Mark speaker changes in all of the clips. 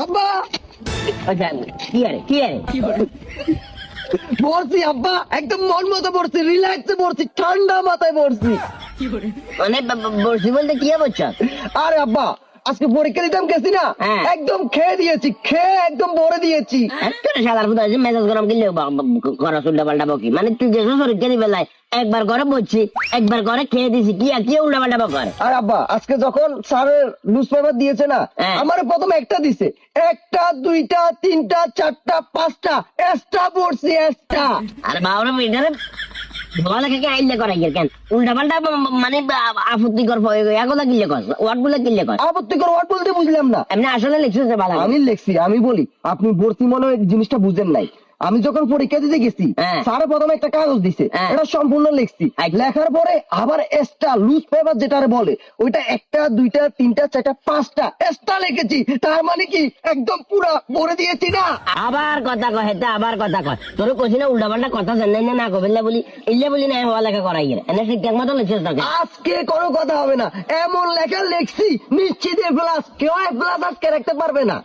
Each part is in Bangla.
Speaker 1: আব্বা
Speaker 2: আচ্ছা কি আরে
Speaker 1: পড়ছি আব্বা, একদম মন মতো পড়ছি, রিল্যাক্সে পড়ছি, ঠান্ডা মাথায় পড়ছি।
Speaker 2: মানে বলছি বলতে কি বলছো?
Speaker 1: আরে আব্বা, আজকে পরীক্ষা দিতাম গেছি না,
Speaker 2: হ্যাঁ।
Speaker 1: একদম খেয়ে দিয়েছি, খেয়ে একদম ভরে দিয়েছি।
Speaker 2: সাদার ফুটা মেজাজ গরম কিনলে করা উল্টা পাল্টা বকি, মানে তুই যে শরীর বেলায় একবার করে বলছি, একবার করে খেয়ে দিছি, কি উল্টা পাল্টা বকার?
Speaker 1: আর আব্বা, আজকে যখন স্যারের নিউজ পেপার দিয়েছে না,
Speaker 2: হ্যাঁ।
Speaker 1: আমার প্রথম একটা দিছে, একটা দুইটা তিনটা চারটা পাঁচটা এক্সট্রা পড়ছি, এক্সট্রা।
Speaker 2: আর বাবরা এটারে লেখাকে আইলে করাই কেন উল্টা পাল্টা মানে আপত্তিকর এগুলা কিনলে কর, ওয়ার্ড গুলা কিনলে কর,
Speaker 1: আপত্তিকর ওয়ার্ড বলতে বুঝলাম না।
Speaker 2: এমনি আসলে লিখছিস ভালো।
Speaker 1: আমি লেখছি, আমি বলি আপনি ভর্তি মনে হয় জিনিসটা বুঝেন নাই। আমি যখন পরীক্ষা দিতে গেছি,
Speaker 2: হ্যাঁ।
Speaker 1: স্যারে প্রথমে একটা কাগজ দিছে,
Speaker 2: হ্যাঁ।
Speaker 1: এটা সম্পূর্ণ লিখছি,
Speaker 2: আচ্ছা।
Speaker 1: লেখার পরে আবার এক্সট্রা লুজ পেপার যেটারে বলে, ওইটা একটা দুইটা তিনটা চারটা পাঁচটা এক্সট্রা লিখেছি। তার মানে কি একদম পুরা ভরে দিয়েছি না।
Speaker 2: আবার কথা কয় হেতে, আবার কথা কয়, তোর কইছি না উল্টা পাল্টা কথা জানাই না কবিল্লা বলি ইল্লা বলি না হওয়া লেখা করাই গেলে এনে ঠিকঠাক মতো লিখছিস না।
Speaker 1: আজকে কোনো কথা হবে না, এমন লেখা লিখছি নিশ্চিত এ প্লাস, কেউ এ প্লাস আজকে রাখতে পারবে না।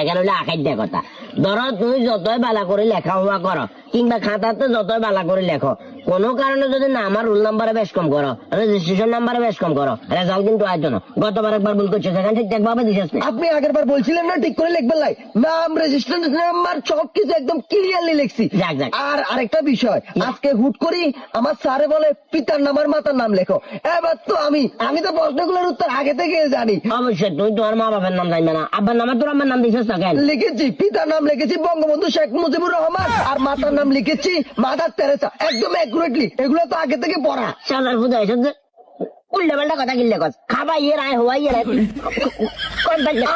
Speaker 2: এখানে হলে আখাই দেয় কথা। ধরো তুমি যতই বালা করে লেখা হওয়া করো কিংবা খাতাতে যতই বালা করে লেখো, কোনো কারণে যদি না আমার রোল নাম্বারে বেশ কম করো, রেজিস্ট্রেশন নাম্বারে বেশ কম করো, রেজাল্ট কিন্তু আজ না। গতবার একবার ভুল করছো, সেখানে ঠিকঠাক ভাবে দিছিস না।
Speaker 1: আপনি আগের বার বলছিলেন না ঠিক করে লিখবেন লাই, নাম রেজিস্ট্রেশন নাম্বার সবকিছু একদম ক্লিয়ারলি লিখছি।
Speaker 2: যাক যাক।
Speaker 1: আর আরেকটা বিষয়, আজকে হুট করি আমার স্যারে বলে পিতার নাম আর মাতার নাম লেখো। এবার তো আমি তো প্রশ্নগুলোর উত্তর আগে থেকে জানি।
Speaker 2: অবশ্যই তুই তোমার মা বাবার নাম জানবে না, আব্বার নামে তোর আমার নাম দিছিস না কেন?
Speaker 1: লিখেছি পিতার নাম লিখেছি বঙ্গবন্ধু শেখ মুজিবুর রহমান, আর মাতার নাম লিখেছি মাদার তেরেসা, একদম অ্যাকুরেটলি। এগুলো তো আগে থেকে পড়া।
Speaker 2: সাদার ফুটা এসব যে উল্টা পাল্টা কথা কিনলে কস, খাবাই এর আয় হওয়াই এর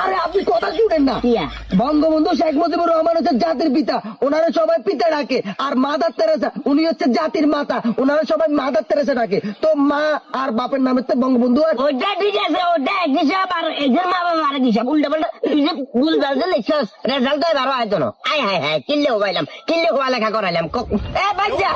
Speaker 1: আরে আপনি কথা শুনেন না,
Speaker 2: কিয়া?
Speaker 1: বঙ্গবন্ধু শেখ মুজিবুর রহমান হচ্ছে জাতির পিতা, ওনারা সবাই পিতা ডাকে। আর মাদার তেরেসা উনি হচ্ছে জাতির মাতা, ওনারা সবাই মাদার তেরেসা ডাকে। তো মা আর বাপের নাম হচ্ছে বঙ্গবন্ধু। আর
Speaker 2: ওটা ঠিক আছে, ওটা এক হিসাব, আর এদের মা বাবা আরেক হিসাব। উল্টা পাল্টা তুই যে ভুল ভালতে লিখছস, রেজাল্ট তো এবারও হয়তো না। আয় হায় হায়, কিনলে হবাইলাম, কিনলে হওয়া লেখা করাইলাম। বাচ্চা